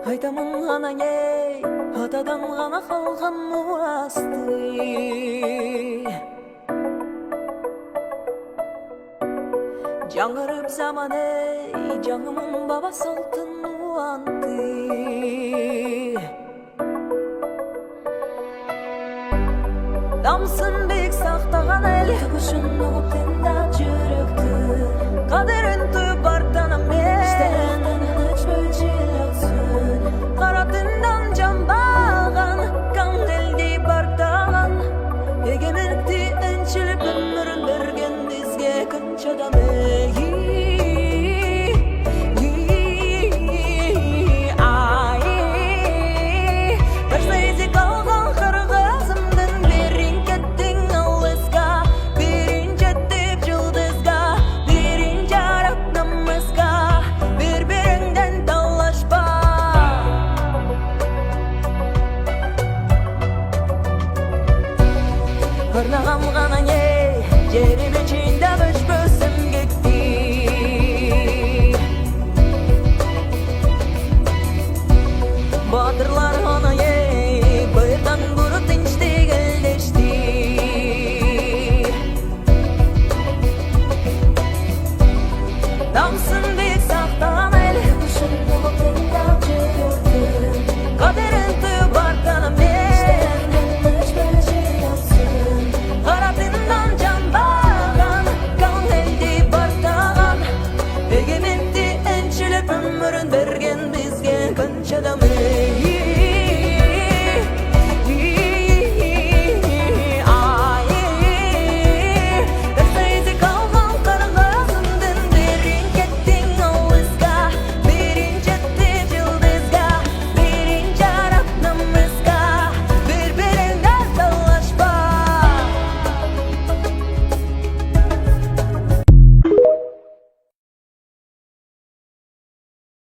Aytamın gana ey, atadan gana kalgan murastı. Жаңырып zaman ey, canımın baba saltın uantı. Damsın bek saktağan el, kuşun olup tenda жүректі. Kaderin tuyup artanam ben, hiç bölçülüksün. Karatından can bağan, kan eldi bardan. Egemenlikti ençilip ömürün bergen dizge kınçadan